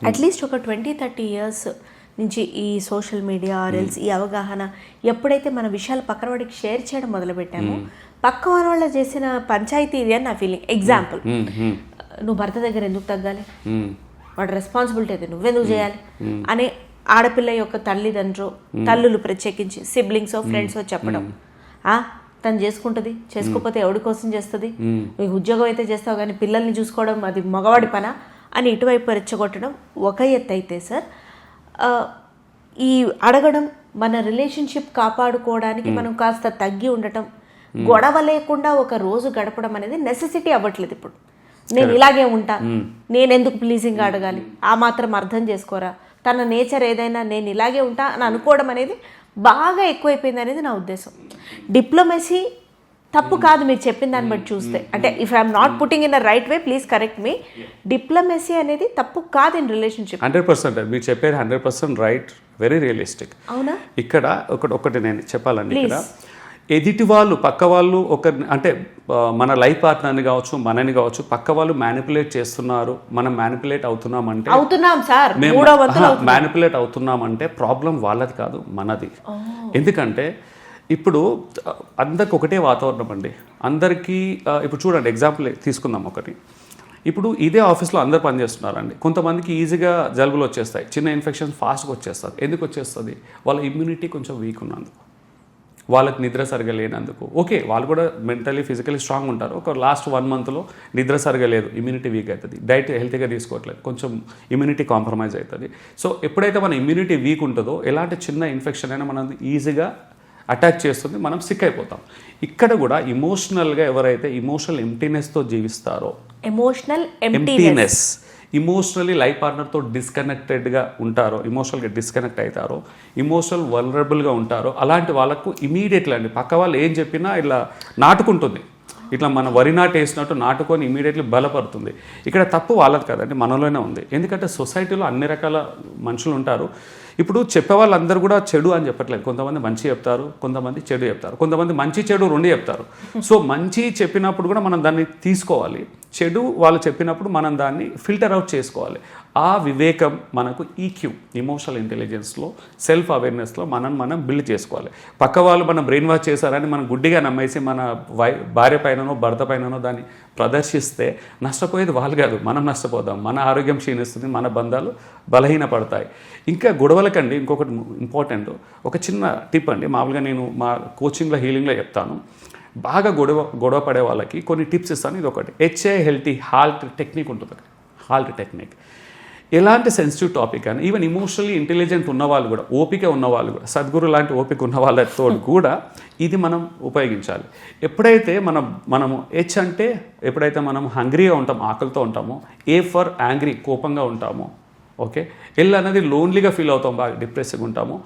At least ఒక 20-30 years నుంచి ఈ సోషల్ మీడియా ఆర్ఎల్స్ ఈ అవగాహన ఎప్పుడైతే మన విషయాలు పక్కన వాడికి షేర్ చేయడం మొదలుపెట్టామో పక్క వాళ్ళు చేసిన పంచాయతీ ఇది అని నా ఫీలింగ్. ఎగ్జాంపుల్, నువ్వు భర్త దగ్గర ఎందుకు తగ్గాలి, వాడు రెస్పాన్సిబిలిటీ అయితే నువ్వెందుకు చేయాలి అనే ఆడపిల్ల యొక్క తల్లులు ప్రత్యేకించి సిబ్లింగ్స్ ఫ్రెండ్స్ చెప్పడం, తను చేసుకుంటుంది, చేసుకోకపోతే ఎవడి కోసం చేస్తుంది, నీకు ఉద్యోగం అయితే చేస్తావు కానీ పిల్లల్ని చూసుకోవడం అది మగవాడి పనా అని ఇటువైపు రెచ్చగొట్టడం ఒక ఎత్తు అయితే సార్, ఈ అడగడం మన రిలేషన్షిప్ కాపాడుకోవడానికి మనం కాస్త తగ్గి ఉండటం, గొడవ లేకుండా ఒక రోజు గడపడం అనేది నెసెసిటీ అవ్వట్లేదు ఇప్పుడు. నేను ఇలాగే ఉంటా, నేనెందుకు ప్లీజింగ్గా అడగాలి, ఆ మాత్రం అర్థం చేసుకోరా, తన నేచర్ ఏదైనా నేను ఇలాగే ఉంటా అని అనుకోవడం అనేది బాగా ఎక్కువైపోయింది అనేది నా ఉద్దేశం. డిప్లొమసీ తప్పు కాదు మీరు చెప్పిన దాన్ని బట్టి చూస్తే, అంటే if I'm not putting in the right way please correct me. Diplomacy అనేది తప్పు కాదు ఇన్ రిలేషన్షిప్. 100% మీరు చెప్పారు, 100% రైట్, వెరీ రియలిస్టిక్. అవునా? ఇక్కడ ఒకటి నేను చెప్పాలండి, ఇక్కడ ఎదుటి వాళ్ళు పక్క వాళ్ళు అంటే మన లైఫ్ పార్ట్నర్ని కావచ్చు మనని కావచ్చు పక్క వాళ్ళు మ్యానిపులేట్ చేస్తున్నారు, మనం మ్యానిపులేట్ అవుతున్నామంటే మ్యానిపులేట్ అవుతున్నామంటే ప్రాబ్లం వాళ్ళది కాదు మనది. ఎందుకంటే ఇప్పుడు అందరికి ఒకటే వాతావరణం అండి, అందరికీ ఇప్పుడు చూడండి ఎగ్జాంపుల్ తీసుకుందాం ఒకటి. ఇప్పుడు ఇదే ఆఫీస్లో అందరు పనిచేస్తున్నారండి, కొంతమందికి ఈజీగా జలుబులు వచ్చేస్తాయి, చిన్న ఇన్ఫెక్షన్స్ ఫాస్ట్గా వచ్చేస్తుంది. ఎందుకు వచ్చేస్తుంది? వాళ్ళ ఇమ్యూనిటీ కొంచెం వీక్ ఉన్నందుకు, వాళ్ళకి నిద్ర సరిగా లేనందుకు. ఓకే, వాళ్ళు కూడా మెంటలీ ఫిజికలీ స్ట్రాంగ్ ఉంటారు, ఒక లాస్ట్ 1 మంత్లో నిద్ర సరిగా లేదు, ఇమ్యూనిటీ వీక్ అవుతుంది, డైట్ హెల్తీగా తీసుకోవట్లేదు, కొంచెం ఇమ్యూనిటీ కాంప్రమైజ్ అవుతుంది. సో ఎప్పుడైతే మన ఇమ్యూనిటీ వీక్ ఉంటుందో ఎలాంటి చిన్న ఇన్ఫెక్షన్ అయినా మనం ఈజీగా అటాక్ చేస్తుంది, మనం సిక్ అయిపోతాం. ఇక్కడ కూడా ఇమోషనల్గా ఎవరైతే ఇమోషనల్ ఎంప్టీనెస్తో జీవిస్తారో, ఇమోషనల్లీ లైఫ్ పార్ట్నర్తో డిస్కనెక్టెడ్గా ఉంటారో, ఇమోషనల్గా డిస్కనెక్ట్ అవుతారో, ఇమోషనల్ వల్నరబుల్గా ఉంటారో, అలాంటి వాళ్ళకు ఇమీడియట్లీ అండి పక్క వాళ్ళు ఏం చెప్పినా ఇలా నాటుకుంటుంది, ఇట్లా మన వరి నాటు వేసినట్టు నాటుకొని ఇమీడియట్లీ బలపడుతుంది. ఇక్కడ తప్పు వాళ్ళది కదండి, మనలోనే ఉంది. ఎందుకంటే సొసైటీలో అన్ని రకాల మనుషులు ఉంటారు. ఇప్పుడు చెప్పే వాళ్ళందరూ కూడా చెడు అని చెప్పట్లేదు, కొంతమంది మంచి చెప్తారు, కొంతమంది చెడు చెప్తారు, కొంతమంది మంచి చెడు 2 చెప్తారు. సో మంచి చెప్పినప్పుడు కూడా మనం దాన్ని తీసుకోవాలి, చెడు వాళ్ళు చెప్పినప్పుడు మనం దాన్ని ఫిల్టర్ అవుట్ చేసుకోవాలి. ఆ వివేకం మనకు ఈక్యూ, ఇమోషనల్ ఇంటెలిజెన్స్లో, సెల్ఫ్ అవేర్నెస్లో మనం బిల్డ్ చేసుకోవాలి. పక్క వాళ్ళు మనం బ్రెయిన్ వాష్ చేశారని మనం గుడ్డిగా నమ్మేసి మన భార్య పైననో భర్త పైననో దాన్ని ప్రదర్శిస్తే నష్టపోయేది వాళ్ళు కాదు, మనం నష్టపోతాం, మన ఆరోగ్యం క్షీణిస్తుంది, మన బంధాలు బలహీనపడతాయి. ఇంకా గొడవలకండి ఇంకొకటి ఇంపార్టెంట్, ఒక చిన్న టిప్ అండి, మామూలుగా నేను మా కోచింగ్లో హీలింగ్లో చెప్తాను. బాగా గొడవ పడే వాళ్ళకి కొన్ని టిప్స్ ఇస్తాను. ఇది ఒకటి HALT హాల్ట్ టెక్నిక్ ఉంటుంది. హాల్ట్ టెక్నిక్ ఎలాంటి సెన్సిటివ్ టాపిక్ అని, ఈవెన్ ఇమోషనల్లీ ఇంటెలిజెంట్ ఉన్నవాళ్ళు కూడా, ఓపిక ఉన్నవాళ్ళు కూడా, సద్గురు లాంటి ఓపిక ఉన్న వాళ్ళతో కూడా ఇది మనం ఉపయోగించాలి. ఎప్పుడైతే మనము H అంటే ఎప్పుడైతే మనం హంగ్రీగా ఉంటాం, ఆకలితో ఉంటామో, A ఫర్ యాంగ్రీ కోపంగా ఉంటామో, ఓకే. L అనేది లోన్లీగా ఫీల్ అవుతాం, బాగా డిప్రెస్గా ఉంటాము.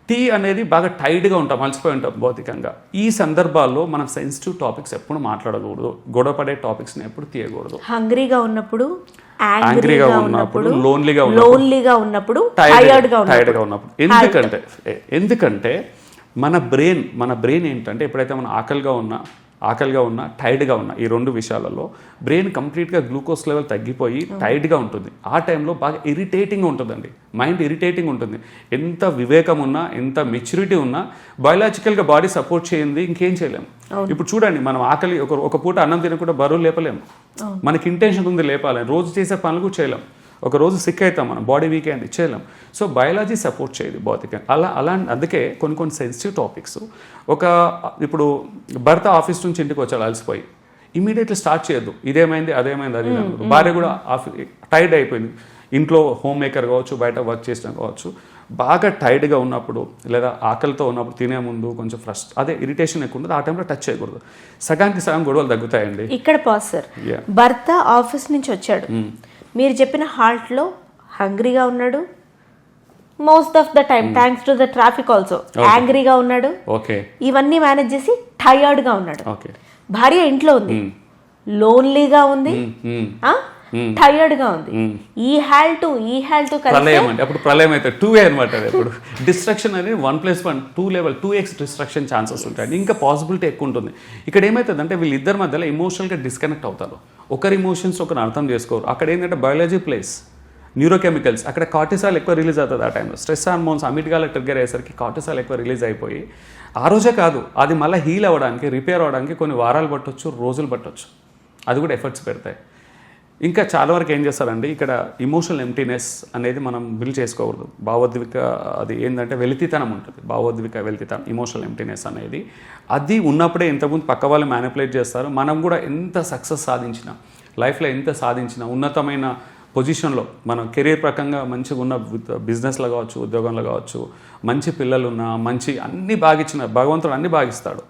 T అనేది బాగా టైట్గా ఉంటాం, అలసిపోయి ఉంటాం భౌతికంగా. ఈ సందర్భాల్లో మనం సెన్సిటివ్ టాపిక్స్ ఎప్పుడు మాట్లాడకూడదు, గొడవపడే టాపిక్స్ని ఎప్పుడు తీయకూడదు. హంగ్రీగా ఉన్నప్పుడు, యాంగ్రీగా ఉన్నప్పుడు, లోన్లీగా ఉన్నప్పుడు, టైర్డ్గా ఉన్నప్పుడు. ఎందుకంటే మన బ్రెయిన్ ఏంటంటే ఎప్పుడైతే మనం ఆకలిగా ఉన్నా టైర్డ్గా ఉన్నా, ఈ 2 విషయాలలో బ్రెయిన్ కంప్లీట్గా గ్లూకోజ్ లెవెల్ తగ్గిపోయి టైర్డ్గా ఉంటుంది. ఆ టైంలో బాగా ఇరిటేటింగ్గా ఉంటుందండి, మైండ్ ఇరిటేటింగ్ ఉంటుంది. ఎంత వివేకం ఉన్నా, ఎంత మెచ్యూరిటీ ఉన్నా, బయలాజికల్గా బాడీ సపోర్ట్ చేయండి ఇంకేం చేయలేము. ఇప్పుడు చూడండి, మనం ఆకలి ఒక పూట అన్నం తినకుండా బరువు లేపలేము, మనకి ఇంటెన్షన్ ఉంది లేపాలని, రోజు చేసే పనులు కూడా చేయలేం. ఒక రోజు సిక్ అవుతాం, మనం బాడీ వీక్ అయింది, చేయలేం. సో బయాలజీ సపోర్ట్ చేయదు భౌతికంగా. అందుకే కొన్ని సెన్సిటివ్ టాపిక్స్, ఇప్పుడు భర్త ఆఫీస్ నుంచి ఇంటికి వచ్చాడు అలసిపోయి, ఇమీడియట్లీ స్టార్ట్ చేయొద్దు, ఇదేమైంది అదేమైంది అది. భార్య కూడా టైర్డ్ అయిపోయింది, ఇంట్లో హోమ్ మేకర్ కావచ్చు, బయట వర్క్ చేసినా కావచ్చు, బాగా టైర్డ్గా ఉన్నప్పుడు లేదా ఆకలితో ఉన్నప్పుడు తినే ముందు కొంచెం అదే ఇరిటేషన్ ఎక్కువ ఉంటుంది, ఆ టైంలో టచ్ చేయకూడదు. సగానికి సగం గొడవలు తగ్గుతాయండి. ఇక్కడ పాస్ సార్, భర్త ఆఫీస్ నుంచి వచ్చాడు, మీరు చెప్పిన హాల్ట్లో హంగ్రీగా ఉన్నాడు, most of the time thanks to the traffic also యాంగ్రీగా ఉన్నాడు, ఇవన్నీ మేనేజ్ చేసి టైర్డ్గా ఉన్నాడు. భార్య ఇంట్లో ఉంది, లోన్లీగా ఉంది, టైర్డ్గా ఉంది. ఈ హ్యాల్ట్ ప్రళయం అంటే అప్పుడు ప్రళయం అయితే 2A అనమాట. ఇప్పుడు డిస్ట్రక్షన్ అనేది 1+1 2 లెవెల్ 2x డిస్ట్రక్షన్ ఛాన్సెస్ ఉంటాయి, ఇంకా పాసిబిలిటీ ఎక్కువ ఉంటుంది. ఇక్కడ ఏమవుతుందంటే వీళ్ళిద్దరి మధ్యలో ఎమోషనల్గా డిస్కనెక్ట్ అవుతారు, ఒకరి ఎమోషన్స్ ఒకరు అర్థం చేసుకోరు. అక్కడ ఏంటంటే బయాలజీ ప్లేస్, న్యూరోకెమికల్స్ అక్కడ కార్టిసాల్ ఎక్కువ రిలీజ్ అవుతుంది ఆ టైంలో. స్ట్రెస్ హార్మోన్స్ అమిట్గాల ట్రిగ్గర్ అయ్యేసరికి కార్టిసాల్ ఎక్కువ రిలీజ్ అయిపోయి ఆ రోజే కాదు, అది మళ్ళీ హీల్ అవ్వడానికి, రిపేర్ అవ్వడానికి కొన్ని వారాలు పట్టొచ్చు, రోజులు పట్టొచ్చు. అది కూడా ఎఫర్ట్స్ పెడతాయి. ఇంకా చాలా వరకు ఏం చేస్తారండి, ఇక్కడ ఇమోషనల్ ఎంప్టీనెస్ అనేది మనం బిల్డ్ చేసుకోకూడదు. భావోద్విక అది ఏంటంటే వెలితితనం ఉంటుంది, భావోద్విక వెలితితనం, ఇమోషనల్ ఎంప్టీనెస్ అనేది. అది ఉన్నప్పుడే ఇంతకుముందు పక్క వాళ్ళు మ్యానిపులేట్ చేస్తారు. మనం కూడా ఎంత సక్సెస్ సాధించినా, లైఫ్లో ఎంత సాధించినా, ఉన్నతమైన పొజిషన్లో మనం కెరీర్ ప్రకంగా మంచిగా ఉన్న బిజినెస్లో కావచ్చు, ఉద్యోగంలో కావచ్చు, మంచి పిల్లలు ఉన్నా, మంచి అన్ని బాగిచ్చిన భగవంతుడు అన్ని బాగిస్తాడు.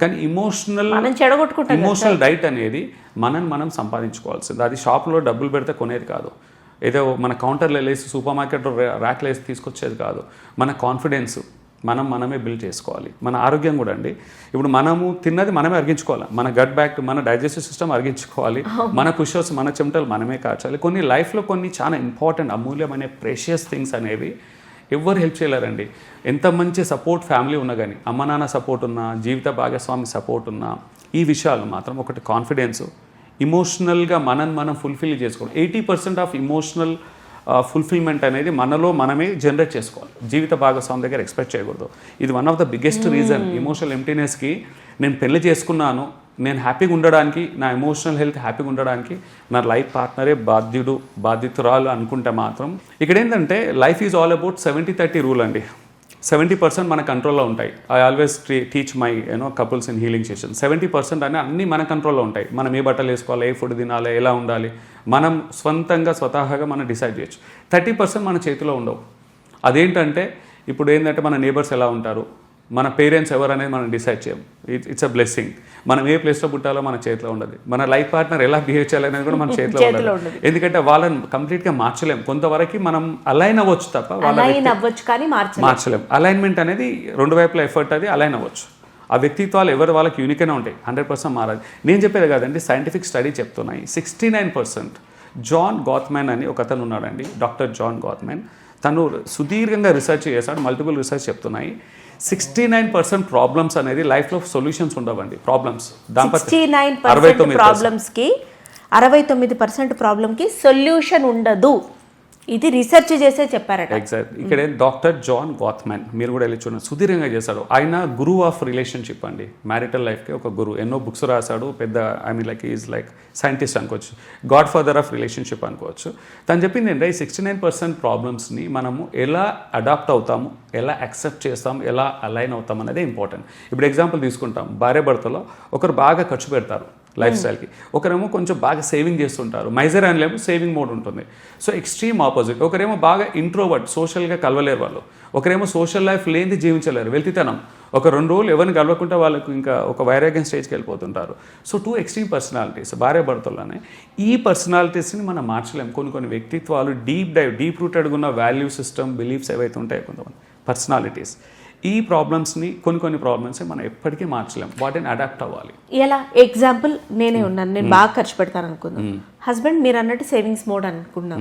కానీ ఇమోషనల్ డైట్ అనేది మనం సంపాదించుకోవాల్సింది. అది షాప్లో డబ్బులు పెడితే కొనేది కాదు, ఏదో మన కౌంటర్లో వేసి సూపర్ మార్కెట్లో ర్యాక్లో వేసి తీసుకొచ్చేది కాదు. మన కాన్ఫిడెన్స్ మనమే బిల్డ్ చేసుకోవాలి. మన ఆరోగ్యం కూడా అండి, ఇప్పుడు మనము తిన్నది మనమే అరిగించుకోవాలి. మన గట్ బ్యాక్, మన డైజెస్టివ్ సిస్టమ్ అరిగించుకోవాలి. మన పుషర్స్, మన చెమటలు మనమే కాచాలి. కొన్ని లైఫ్లో కొన్ని చాలా ఇంపార్టెంట్ అమూల్యమైన ప్రెషియస్ థింగ్స్ అనేవి ఎవరు హెల్ప్ చేయలేరండి. ఎంత మంచి సపోర్ట్ ఫ్యామిలీ ఉన్నా కానీ, అమ్మ నాన్న సపోర్ట్ ఉన్నా, జీవిత భాగస్వామి సపోర్ట్ ఉన్నా, ఈ విషయాలు మాత్రం ఒకటి కాన్ఫిడెన్స్, ఇమోషనల్గా మనం ఫుల్ఫిల్ చేసుకోవడం. 80% ఆఫ్ ఇమోషనల్ ఫుల్ఫిల్మెంట్ అనేది మనలో మనమే జనరేట్ చేసుకోవాలి. జీవిత భాగస్వామి దగ్గర ఎక్స్పెక్ట్ చేయకూడదు. ఇది one of the biggest reason emotional ఎంప్టీనెస్కి. నేను పెళ్లి చేసుకున్నాను, నేను హ్యాపీగా ఉండడానికి, నా ఎమోషనల్ హెల్త్ హ్యాపీగా ఉండడానికి నా లైఫ్ పార్ట్నరే బాధ్యతురాలు అనుకుంటే మాత్రం, ఇక్కడ ఏంటంటే life is all about 70-30 rule అండి. 70% మన కంట్రోల్లో ఉంటాయి. I always teach my couples in healing session. 70% అన్నీ మన కంట్రోల్లో ఉంటాయి. మనం ఏ బట్టలు వేసుకోవాలి, ఏ ఫుడ్ తినాలి, ఎలా ఉండాలి, మనం స్వతహాగా మనం డిసైడ్ చేయొచ్చు. 30% మన చేతిలో ఉండవు. అదేంటంటే ఇప్పుడు ఏంటంటే మన నేబర్స్ ఎలా ఉంటారు, మన పేరెంట్స్ ఎవరు అనేది మనం డిసైడ్ చేయం. It's a blessing. మనం ఏ ప్లేస్లో పుట్టాలో మన చేతిలో ఉండదు. మన లైఫ్ పార్ట్నర్ ఎలా బిహేవ్ చేయాలనేది కూడా మన చేతిలో ఉండదు. ఎందుకంటే వాళ్ళని కంప్లీట్గా మార్చలేం. కొంతవరకు మనం అలైన్ అవ్వచ్చు తప్ప మార్చలేం. అలైన్మెంట్ అనేది రెండు వైపుల ఎఫర్ట్, అది అలైన్ అవ్వచ్చు. ఆ వ్యక్తిత్వాలు ఎవరు వాళ్ళకి యూనిక్గానే ఉంటాయి, 100% మారాలి. నేను చెప్పేది కాదండి, సైంటిఫిక్ స్టడీ చెప్తున్నాయి. 69% జాన్ గాత్మెన్ అని ఒక అతను ఉన్నాడండి, డాక్టర్ జాన్ గాత్మెన్. తను సుదీర్ఘంగా రీసెర్చ్ చేశాడు, మల్టిపుల్ రీసెర్చ్ చెప్తున్నాయి. 69% ప్రాబ్లమ్స్ అనేది లైఫ్లో సొల్యూషన్స్ ఉండవండి. ప్రాబ్లమ్స్ 69% ప్రాబ్లంకి సొల్యూషన్ ఉండదు. ఇది రీసెర్చ్ చేసే చెప్పారట. ఎగ్జాక్ట్. ఇక్కడ డాక్టర్ జాన్ గాత్మెన్, మీరు కూడా వెళ్ళి చూడండి, సుదీర్ఘంగా చేశాడు. ఆయన గురువు ఆఫ్ రిలేషన్షిప్ అండి, మ్యారిటల్ లైఫ్కి ఒక గురువు. ఎన్నో బుక్స్ రాశాడు, పెద్ద ఈజ్ లైక్ సైంటిస్ట్ అనుకోవచ్చు, గాడ్ ఫాదర్ ఆఫ్ రిలేషన్షిప్ అనుకోవచ్చు. తను చెప్పింది ఏంటంటే 69% ప్రాబ్లమ్స్ని మనము ఎలా అడాప్ట్ అవుతాము, ఎలా యాక్సెప్ట్ చేస్తాము, ఎలా అలైన్ అవుతాం అనేది ఇంపార్టెంట్. ఇప్పుడు ఎగ్జాంపుల్ తీసుకుంటాం, భార్య భర్తలో ఒకరు బాగా ఖర్చు పెడతారు లైఫ్ స్టైల్కి, ఒకరేమో కొంచెం బాగా సేవింగ్ చేస్తుంటారు. మైజర్ అనలేమో సేవింగ్ మోడ్ ఉంటుంది. So extreme opposite. ఒకరేమో బాగా ఇంట్రోవర్ట్, సోషల్గా కలవలేరు వాళ్ళు. ఒకరేమో సోషల్ లైఫ్ లేనిది జీవించలేరు, వెళ్తితనం. ఒక 2 రోజులు ఎవరిని కలవకుండా వాళ్ళకు ఇంకా ఒక వైరాగ్యం స్టేజ్కి వెళ్ళిపోతుంటారు. సో 2 ఎక్స్ట్రీమ్ పర్సనాలిటీస్ భార్య భర్తల్లోనే. ఈ పర్సనాలిటీస్ని మనం మార్చలేము. కొన్ని వ్యక్తిత్వాలు డీప్ రూటెడ్గా ఉన్న వాల్యూ సిస్టమ్, బిలీఫ్స్ ఏవైతే ఉంటాయో కొంతమంది పర్సనాలిటీస్, ఈ ప్రాబ్లమ్స్ని కొన్ని ప్రాబ్లమ్స్ మనం ఎప్పటికీ మార్చలేము. వాటిని అడాప్ట్ అవ్వాలి. ఎలా ఎగ్జాంపుల్ నేనే ఉన్నాను, నేను బాగా ఖర్చు పెడతాను అనుకుందాం. హస్బెండ్ మీరు అన్నట్టు సేవింగ్స్ మోడ్ అనుకున్నాం.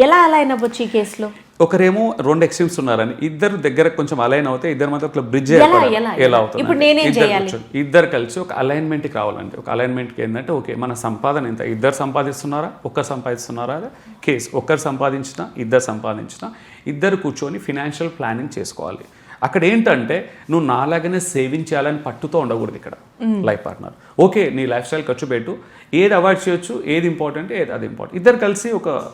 ఎలా అలైన్ అవ్వచ్చు ఈ కేసులో? ఒకరేమో 2 ఎక్స్ట్రీమ్స్ ఉన్నారని, ఇద్దరు దగ్గర కొంచెం అలైన్ అవుతే ఇద్దరు మధ్య ఒక బ్రిడ్జ్ ఎలా అవుతుంది? ఇప్పుడు నేనేం చేయాలి? ఇద్దరు కలిసి ఒక అలైన్మెంట్కి రావాలండి. ఒక అలైన్మెంట్కి ఏంటంటే, ఓకే మన సంపాదన ఎంత, ఇద్దరు సంపాదిస్తున్నారా, ఒక్కరు సంపాదిస్తున్నారా కేసు. ఒక్కరు సంపాదించినా, ఇద్దరు సంపాదించినా, ఇద్దరు కూర్చొని ఫినాన్షియల్ ప్లానింగ్ చేసుకోవాలి. అక్కడ ఏంటంటే నువ్వు నాలాగానే సేవింగ్ చేయాలని పట్టుతో ఉండకూడదు ఇక్కడ లైఫ్ పార్ట్నర్. ఓకే నీ లైఫ్ స్టైల్ ఖర్చు పెట్టు, ఏది అవాయిడ్ చేయొచ్చు, ఏది ఇంపార్టెంట్, ఏది అది ఇంపార్టెంట్. ఇద్దరు కలిసి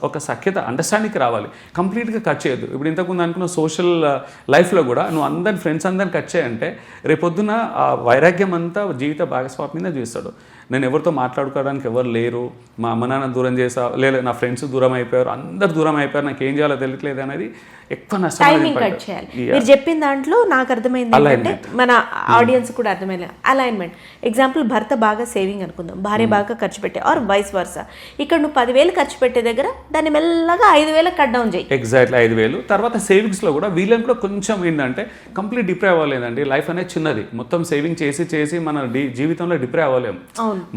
ఒక సఖ్యత, అండర్స్టాండింగ్కి రావాలి. కంప్లీట్గా ఖర్చు చేయొద్దు. ఇప్పుడు ఇంతకుముందు అనుకున్న సోషల్ లైఫ్లో కూడా నువ్వు అందరి ఫ్రెండ్స్ అందరిని ఖర్చు చేయంటే రేపొద్దున ఆ వైరాగ్యం అంతా జీవిత భాగస్వామి మీద చూస్తాడు. నేను ఎవరితో మాట్లాడుకోవడానికి ఎవరు లేరు, మా అమ్మ నాన్న దూరం చేసా, లేదా నా ఫ్రెండ్స్ దూరం అయిపోయారు, అందరు దూరం అయిపోయారు, నాకు ఏం చేయాలో తెలియట్లేదు అనేది ఎక్కువ నష్టం. మీరు చెప్పిన దాంట్లో నాకు అర్థమైంది ఏంటంటే, మన ఆడియన్స్ కూడా అర్థమైంది అలైన్మెంట్. ఎగ్జాంపుల్ భర్త బాగా సేవింగ్ అనుకుందాం, భార్య బాగా ఖర్చు పెట్టే, ఆర్ వైస్ వర్సా. ఇక్కడ నువ్వు 10,000 ఖర్చు పెట్టే దగ్గర దాన్ని మెల్లగా 5,000 కట్ డౌన్ చేయి. ఎగ్జాక్ట్లీ 5,000. తర్వాత సేవింగ్స్లో కూడా వీళ్ళని కూడా కొంచెం ఏంటంటే కంప్లీట్ డిప్రైవ్ అవ్వలేదండి. లైఫ్ అనేది చిన్నది, మొత్తం సేవింగ్ చేసి మన జీవితంలో డిప్రైవ్ అవ్వలేము.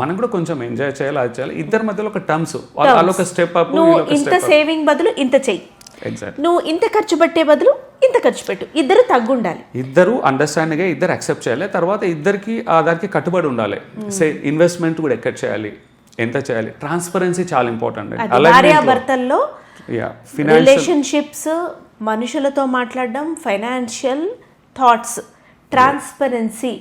మనం కూడా కొంచెం ఎంజాయ్ చేయాలి, అది చేయాలి. ఇద్దరి మధ్యలో ఒక టర్మ్స్, వాళ్ళు ఒక స్టెప్ అప్. ఇంత సేవింగ్ బదులు ఇంత చెయ్యి, నువ్వు ఇంత ఖర్చు పెట్టే బదులు ఇంత ఖర్చు పెట్టు. ఇద్దరు తగ్గుండాలి, ఇద్దరు అండర్స్టాండింగ్, ఇద్దరు యాక్సెప్ట్ చేయాలి. తర్వాత ఇద్దరికి దానికి కట్టుబడి ఉండాలి. ఇన్వెస్ట్మెంట్ కూడా ఎక్కడ చేయాలి, ఎంత చేయాలి, ట్రాన్స్పరెన్సీ చాలా ఇంపార్టెంట్ అండి. అది భార్యాభర్తల్లో ఫినాన్షియల్ రిలేషన్షిప్స్, మనుషులతో మాట్లాడడం, ఫైనాన్షియల్ థాట్స్, ట్రాన్స్పరెన్సీ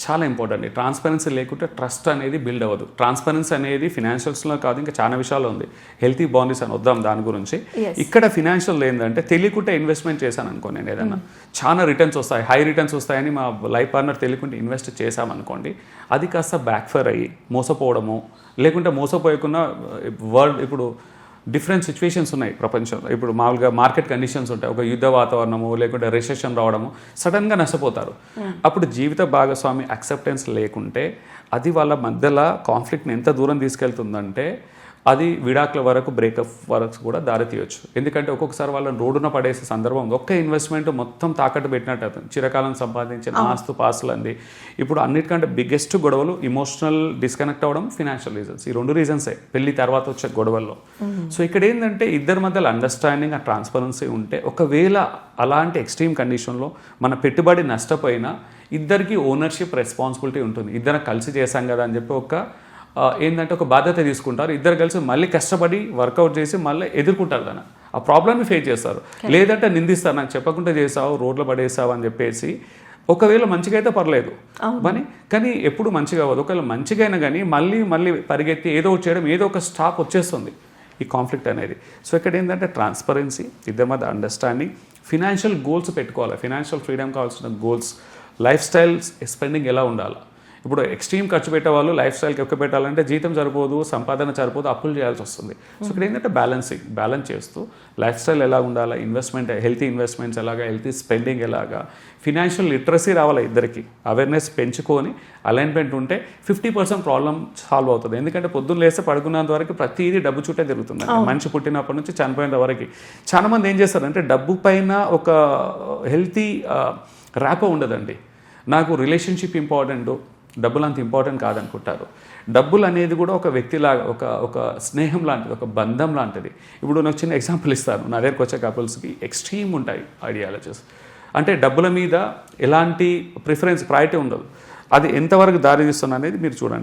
చాలా ఇంపార్టెంట్. ట్రాన్స్పరెన్సీ లేకుంటే ట్రస్ట్ అనేది బిల్డ్ అవ్వదు. ట్రాన్స్పరెన్సీ అనేది ఫినాన్షియల్స్లో కాదు, ఇంకా చాలా విషయాలు ఉంది. హెల్తీ బౌండరీస్ అని వద్దాం దాని గురించి. ఇక్కడ ఫినాన్షియల్ ఏంటంటే తెలియకుంటే ఇన్వెస్ట్మెంట్ చేశాను అనుకో, నేను ఏదన్నా చాలా రిటర్న్స్ వస్తాయి, హై రిటర్న్స్ వస్తాయని మా లైఫ్ పార్ట్నర్ తెలియకుంటే ఇన్వెస్ట్ చేశామనుకోండి, అది కాస్త బ్యాక్ఫైర్ అయ్యి మోసపోవడము, లేకుంటే మోసపోయకుండా వరల్డ్ ఇప్పుడు డిఫరెంట్ సిచ్యువేషన్స్ ఉన్నాయి ప్రపంచంలో. ఇప్పుడు మామూలుగా మార్కెట్ కండిషన్స్ ఉంటాయి, ఒక యుద్ధ వాతావరణము లేకుంటే రిసెషన్ రావడము, సడన్గా నష్టపోతారు. అప్పుడు జీవిత భాగస్వామి యాక్సెప్టెన్స్ లేకుంటే అది వాళ్ళ మధ్యలో కాన్ఫ్లిక్ట్ని ఎంత దూరం తీసుకెళ్తుందంటే అది విడాకుల వరకు, బ్రేకప్ వరకు కూడా దారి తీయొచ్చు. ఎందుకంటే ఒక్కొక్కసారి వాళ్ళని రోడ్డున పడేసే సందర్భం ఉంది. ఒక్క ఇన్వెస్ట్మెంట్ మొత్తం తాకట్టు పెట్టినట్టు అవుతుంది. చిరకాలం సంపాదించిన ఆస్తు పాస్తులు అంది. ఇప్పుడు అన్నిటికంటే బిగ్గెస్ట్ గొడవలు ఇమోషనల్ డిస్కనెక్ట్ అవ్వడం, ఫినాన్షియల్ రీజన్స్. ఈ 2 రీజన్సే పెళ్లి తర్వాత వచ్చే గొడవల్లో. సో ఇక్కడ ఏంటంటే ఇద్దరి మధ్యలో అండర్స్టాండింగ్, ఆ ట్రాన్స్పరెన్సీ ఉంటే, ఒకవేళ అలాంటి ఎక్స్ట్రీమ్ కండిషన్లో మన పెట్టుబడి నష్టపోయినా ఇద్దరికి ఓనర్షిప్ రెస్పాన్సిబిలిటీ ఉంటుంది. ఇద్దరం కలిసి చేశాం కదా అని చెప్పి ఏంటంటే ఒక బాధ్యత తీసుకుంటారు. ఇద్దరు కలిసి మళ్ళీ కష్టపడి వర్కౌట్ చేసి మళ్ళీ ఎదుర్కొంటారు దాన్ని, ఆ ప్రాబ్లమ్ని ఫేస్ చేస్తారు. లేదంటే నిందిస్తారు, నాకు చెప్పకుండా చేసావు, రోడ్లో పడేసావు అని చెప్పేసి. ఒకవేళ మంచిగా అయితే పర్లేదు కానీ ఎప్పుడు మంచిగా అవ్వదు. ఒకవేళ మంచిగా అయినా కానీ మళ్ళీ పరిగెత్తి ఏదో ఒకటి చేయడం, ఏదో ఒక స్టాప్ వచ్చేస్తుంది ఈ కాన్ఫ్లిక్ట్ అనేది. సో ఇక్కడ ఏంటంటే ట్రాన్స్పరెన్సీ, ఇద్దరి మధ్య అండర్స్టాండింగ్, ఫినాన్షియల్ గోల్స్ పెట్టుకోవాలి. ఫినాన్షియల్ ఫ్రీడమ్ కావాల్సిన గోల్స్, లైఫ్ స్టైల్ స్పెండింగ్ ఎలా ఉండాలి. ఇప్పుడు ఎక్స్ట్రీమ్ ఖర్చు పెట్టే వాళ్ళు లైఫ్ స్టైల్కి ఎక్కువ పెట్టాలంటే జీతం సరిపోదు, సంపాదన సరిపోదు, అప్పులు చేయాల్సి వస్తుంది. సో ఇక్కడ ఏంటంటే బ్యాలెన్స్ చేస్తూ లైఫ్ స్టైల్ ఎలా ఉండాలా, ఇన్వెస్ట్మెంట్, హెల్తీ ఇన్వెస్ట్మెంట్స్ ఎలాగా, హెల్తీ స్పెండింగ్ ఎలాగా, ఫినాన్షియల్ లిటరసీ రావాలి ఇద్దరికి, అవేర్నెస్ పెంచుకొని అలైన్మెంట్ ఉంటే 50% ప్రాబ్లం సాల్వ్ అవుతుంది. ఎందుకంటే పొద్దున్న లేస్తే పడుకున్నంత వరకు ప్రతిదీ డబ్బు చుట్టే తిరుగుతుంది. మనిషి పుట్టినప్పటి నుంచి చనిపోయేంత వరకు చాలామంది ఏం చేస్తారంటే డబ్బు పైన ఒక హెల్తీ ర్యాపో ఉండదండి. నాకు రిలేషన్షిప్ ఇంపార్టెంట్, డబ్బులు అంత ఇంపార్టెంట్ కాదనుకుంటారు. డబ్బులు అనేది కూడా ఒక వ్యక్తిలాగా, ఒక స్నేహం లాంటిది, ఒక బంధం లాంటిది. ఇప్పుడు నాకు చిన్న ఎగ్జాంపుల్ ఇస్తాను. నా దగ్గరకు వచ్చే కపుల్స్కి ఎక్స్ట్రీమ్ ఉంటాయి ఐడియాలజీస్. అంటే డబ్బుల మీద ఎలాంటి ప్రిఫరెన్స్, ప్రయారిటీ ఉండదు. అది ఎంతవరకు దారి తీస్తుంది అనేది మీరు చూడండి.